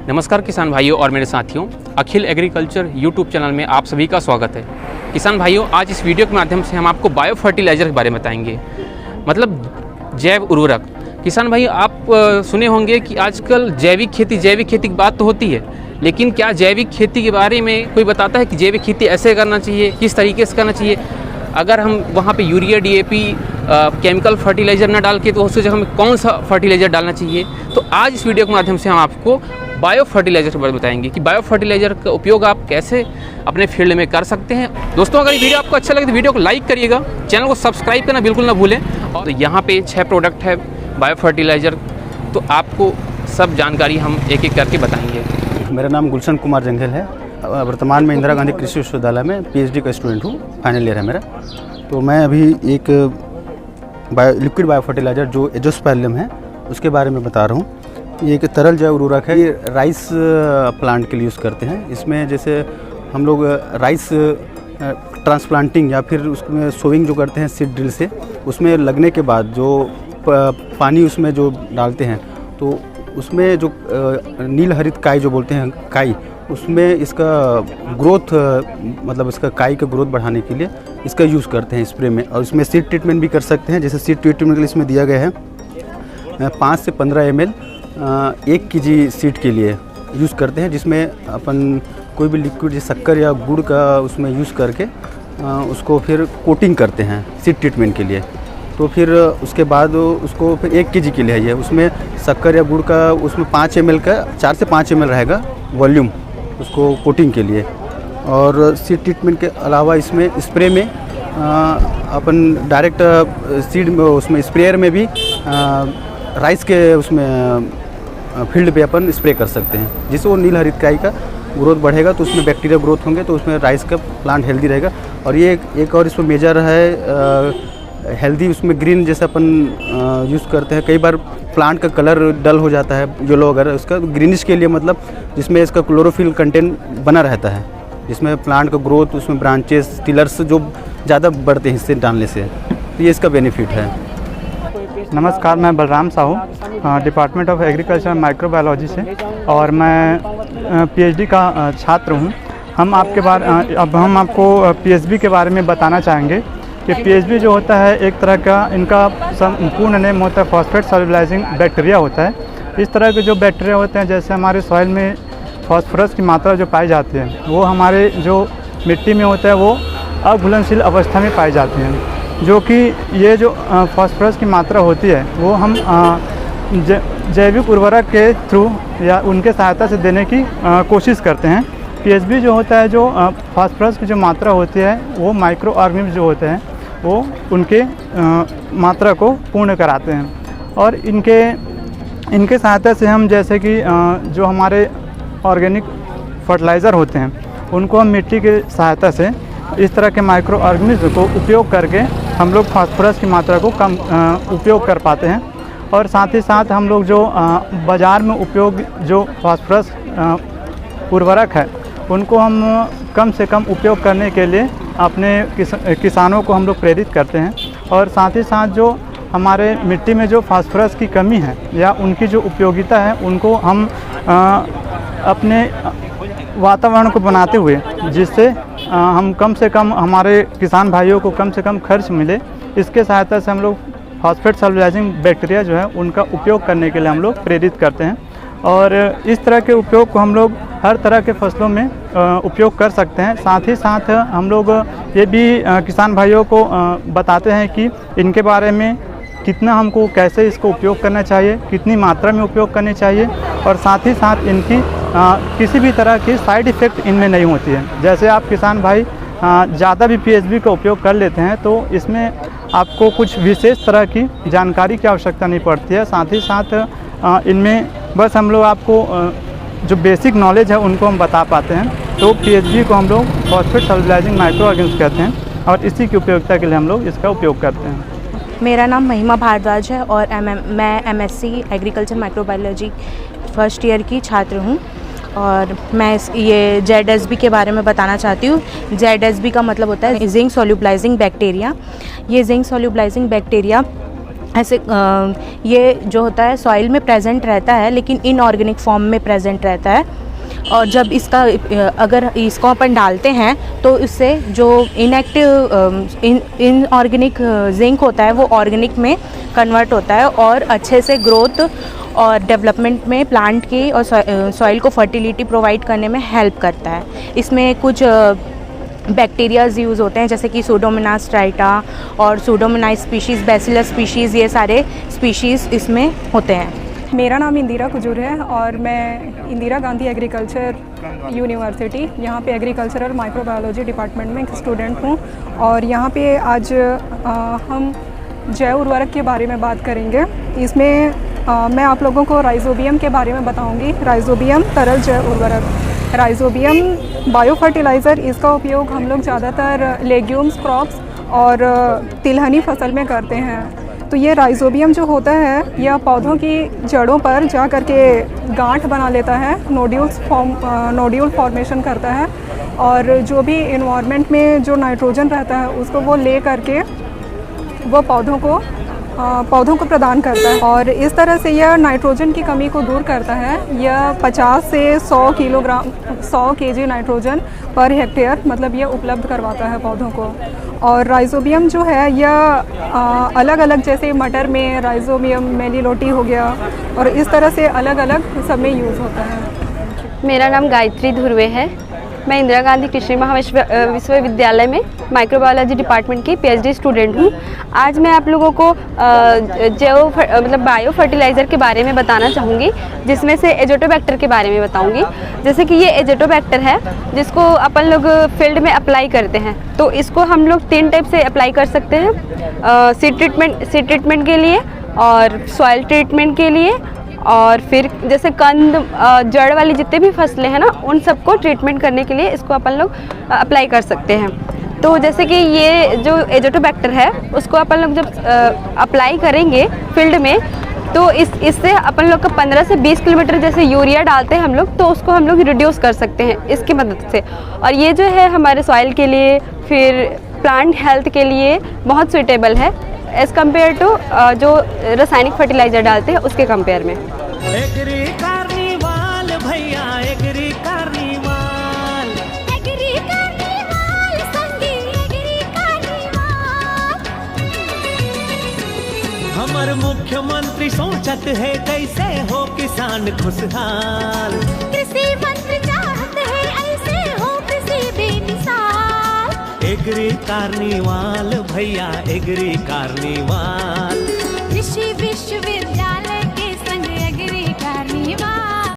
नमस्कार किसान भाइयों और मेरे साथियों, अखिल एग्रीकल्चर यूट्यूब चैनल में आप सभी का स्वागत है। किसान भाइयों, आज इस वीडियो के माध्यम से हम आपको बायो फर्टिलाइज़र के बारे में बताएंगे, मतलब जैव उर्वरक। किसान भाई, आप सुने होंगे कि आजकल जैविक खेती की बात तो होती है, लेकिन क्या जैविक खेती के बारे में कोई बताता है कि जैविक खेती ऐसे करना चाहिए, किस तरीके से करना चाहिए? अगर हम वहाँ पे यूरिया, डीएपी, केमिकल फर्टिलाइज़र ना डाल के तो उसकी जगह हमें कौन सा फर्टिलाइज़र डालना चाहिए? तो आज इस वीडियो के माध्यम से हम आपको बायो फर्टिलाइज़र के बारे में बताएंगे कि बायो फर्टिलाइज़र का उपयोग आप कैसे अपने फील्ड में कर सकते हैं। दोस्तों, अगर ये वीडियो आपको अच्छा लगे तो वीडियो को लाइक करिएगा, चैनल को सब्सक्राइब करना बिल्कुल ना भूलें। और यहाँ पे 6 प्रोडक्ट है बायो फर्टिलाइज़र, तो आपको सब जानकारी हम एक एक करके बताएंगे। मेरा नाम गुलशन कुमार जंगल है। वर्तमान में इंदिरा गांधी कृषि विश्वविद्यालय में पीएचडी का स्टूडेंट हूँ, फाइनल ईयर है मेरा। तो मैं अभी एक लिक्विड बायो फर्टिलाइज़र जो एजोस्पेरिलम है उसके बारे में बता रहा हूँ। ये एक तरल जैव उर्वरक है। ये राइस प्लांट के लिए यूज़ करते हैं। इसमें जैसे हम लोग राइस ट्रांसप्लांटिंग या फिर उसमें सोइंग जो करते हैं सीड ड्रिल से, उसमें लगने के बाद जो पानी उसमें जो डालते हैं तो उसमें जो नील हरित काई जो बोलते हैं काई, उसमें इसका ग्रोथ मतलब इसका काई का ग्रोथ बढ़ाने के लिए इसका यूज़ करते हैं स्प्रे में। और इसमें सीड ट्रीटमेंट भी कर सकते हैं। जैसे सीड ट्रीटमेंट के लिए इसमें दिया गया है 5 से 15 ml 1 kg सीड के लिए यूज़ करते हैं, जिसमें अपन कोई भी लिक्विड जैसे शक्कर या गुड़ का उसमें यूज़ करके उसको फिर कोटिंग करते हैं सीड ट्रीटमेंट के लिए। तो फिर उसके बाद उसको फिर 1 kg के लिए है, उसमें शक्कर या गुड़ का उसमें 5 ml का 4 से 5 ml रहेगा वॉल्यूम उसको कोटिंग के लिए। और सीड ट्रीटमेंट के अलावा इसमें स्प्रे में अपन डायरेक्ट सीड में उसमें स्प्रेयर में भी राइस के उसमें फील्ड पे अपन स्प्रे कर सकते हैं, जिससे वो नील हरित काई का ग्रोथ बढ़ेगा तो उसमें बैक्टीरिया ग्रोथ होंगे तो उसमें राइस का प्लांट हेल्दी रहेगा। और ये एक और इसमें मेजर है हेल्दी, उसमें ग्रीन जैसा अपन यूज़ करते हैं। कई बार प्लांट का कलर डल हो जाता है येलो वगैरह, उसका ग्रीनिश के लिए मतलब जिसमें इसका क्लोरोफिल कंटेंट बना रहता है, जिसमें प्लांट का ग्रोथ उसमें ब्रांचेस टिलर्स जो ज़्यादा बढ़ते हैं इससे डालने से, तो ये इसका बेनिफिट है। नमस्कार, मैं Balram Sahu, department of agriculture microbiology से, और मैं पीएचडी का छात्र हूँ। अब हम आपको पीएचबी के बारे में बताना चाहेंगे कि पीएचबी जो होता है एक तरह का, इनका संपूर्ण नेम होता है फॉस्फेट सॉल्युबलाइजिंग बैक्टीरिया होता है। इस तरह के जो बैक्टीरिया होते हैं, जैसे हमारे सॉइल में फास्फोरस की मात्रा जो पाई जाती है वो हमारे जो मिट्टी में होता है वो अघुलनशील अवस्था में पाई जाती हैं, जो कि ये जो फास्फोरस की मात्रा होती है वो हम जैविक उर्वरक के थ्रू या उनके सहायता से देने की कोशिश करते हैं। पीएचबी जो होता है, जो फास्फोरस की जो मात्रा होती है वो माइक्रो ऑर्गेनिज्म जो होते हैं वो उनके मात्रा को पूर्ण कराते हैं। और इनके सहायता से हम जैसे कि जो हमारे ऑर्गेनिक फर्टिलाइज़र होते हैं उनको हम मिट्टी के सहायता से इस तरह के माइक्रो ऑर्गेनिज्म को उपयोग करके हम लोग फास्फोरस की मात्रा को कम उपयोग कर पाते हैं। और साथ ही साथ हम लोग जो बाज़ार में उपयोग जो फास्फोरस उर्वरक है उनको हम कम से कम उपयोग करने के लिए अपने किसानों को हम लोग प्रेरित करते हैं। और साथ ही साथ जो हमारे मिट्टी में जो फास्फोरस की कमी है या उनकी जो उपयोगिता है उनको हम अपने वातावरण को बनाते हुए, जिससे हम कम से कम हमारे किसान भाइयों को कम से कम खर्च मिले, इसके सहायता से हम लोग फॉस्फेट सॉल्युबलाइजिंग बैक्टीरिया जो है उनका उपयोग करने के लिए हम लोग प्रेरित करते हैं। और इस तरह के उपयोग को हम लोग हर तरह के फसलों में उपयोग कर सकते हैं। साथ ही साथ हम लोग ये भी किसान भाइयों को बताते हैं कि इनके बारे में कितना हमको कैसे इसको उपयोग करना चाहिए, कितनी मात्रा में उपयोग करनी चाहिए, और साथ ही साथ इनकी किसी भी तरह की साइड इफ़ेक्ट इनमें नहीं होती है। जैसे आप किसान भाई ज़्यादा भी पीएचबी का उपयोग कर लेते हैं तो इसमें आपको कुछ विशेष तरह की जानकारी की आवश्यकता नहीं पड़ती है। साथ ही साथ इनमें बस हम लोग आपको जो बेसिक नॉलेज है उनको हम बता पाते हैं। तो पीएचबी को हम लोग फॉस्फेट सॉल्युबलाइजिंग माइक्रो ऑर्गेनिज्म कहते हैं और इसी की उपयोगिता के लिए हम लोग इसका उपयोग करते हैं। मेरा नाम महिमा भारद्वाज है और मैं MSc agriculture microbiology first year की छात्र हूँ। और मैं ये ZSB के बारे में बताना चाहती हूँ। ZSB का मतलब होता है जिंक सोल्यूबलाइजिंग बैक्टीरिया। ये जिंक सोल्यूबलाइजिंग बैक्टीरिया ऐसे ये जो होता है सॉइल में प्रेजेंट रहता है, लेकिन इनऑर्गेनिक फॉर्म में प्रेजेंट रहता है। और जब इसका अगर इसको अपन डालते हैं तो इससे जो इनएक्टिव इनऑर्गेनिक जिंक होता है वो ऑर्गेनिक में कन्वर्ट होता है और अच्छे से ग्रोथ और डेवलपमेंट में प्लांट की और सॉइल को फर्टिलिटी प्रोवाइड करने में हेल्प करता है। इसमें कुछ बैक्टीरियाज यूज़ होते हैं जैसे कि सूडोमोनास ट्राइटा और सूडोमोनास स्पीशीज़, बैसिलस स्पीशीज़, ये सारे स्पीशीज़ इसमें होते हैं। मेरा नाम इंदिरा कुजूर है और मैं इंदिरा गांधी एग्रीकल्चर यूनिवर्सिटी यहाँ पे एग्रीकल्चरल माइक्रोबायोलॉजी डिपार्टमेंट में एक स्टूडेंट हूँ। और यहाँ पे आज हम जैव उर्वरक के बारे में बात करेंगे। इसमें मैं आप लोगों को राइजोबियम के बारे में बताऊँगी। राइजोबियम तरल जैव उर्वरक। राइजोबियम बायो फर्टिलाइज़र, इसका उपयोग हम लोग ज़्यादातर लेग्यूम्स, क्रॉप्स और तिलहनी फसल में करते हैं। तो ये राइजोबियम जो होता है यह पौधों की जड़ों पर जा कर के गांठ बना लेता है, नोड्यूल फॉर्मेशन करता है और जो भी इन्वायरमेंट में जो नाइट्रोजन रहता है उसको वो ले करके वो पौधों को प्रदान करता है और इस तरह से यह नाइट्रोजन की कमी को दूर करता है। यह 50 से 100 केजी नाइट्रोजन पर हेक्टेयर मतलब यह उपलब्ध करवाता है पौधों को। और राइजोबियम जो है यह अलग अलग, जैसे मटर में राइजोबियम मेलिलोटी हो गया और इस तरह से अलग अलग सब में यूज़ होता है। मेरा नाम गायत्री धुर्वे है। मैं इंदिरा गांधी कृषि विश्वविद्यालय में माइक्रोबायोलॉजी डिपार्टमेंट की पीएचडी स्टूडेंट हूँ। आज मैं आप लोगों को बायो फर्टिलाइज़र के बारे में बताना चाहूँगी, जिसमें से एजोटोबैक्टर के बारे में बताऊँगी। जैसे कि ये एजोटोबैक्टर है जिसको अपन लोग फील्ड में अप्लाई करते हैं, तो इसको हम लोग 3 टाइप से अप्लाई कर सकते हैं। सीड ट्रीटमेंट के लिए और सॉइल ट्रीटमेंट के लिए और फिर जैसे कंद जड़ वाली जितने भी फसलें हैं ना उन सबको ट्रीटमेंट करने के लिए इसको अपन लोग अप्लाई कर सकते हैं। तो जैसे कि ये जो एजोटोबैक्टर है उसको अपन लोग जब अप्लाई करेंगे फील्ड में तो इससे अपन लोग का 15 से 20 किलोमीटर जैसे यूरिया डालते हैं हम लोग, तो उसको हम लोग रिड्यूस कर सकते हैं इसकी मदद से। और ये जो है हमारे सॉइल के लिए फिर प्लांट हेल्थ के लिए बहुत सूटेबल है एज़ कम्पेयर टू जो रासायनिक फर्टिलाइज़र डालते हैं उसके कंपेयर में। एग्री कार्निवाल भैया, एग्री कार्निवाल, एग्री कार्निवाल संगी एग्री कार्निवाल। हमर मुख्यमंत्री सोचत है कैसे हो किसान खुशहाल। कृषि मंत्री चाहत है ऐसे हो कृषि बेमिसाल। एग्री कार्निवाल भैया, एग्री कार्निवाल।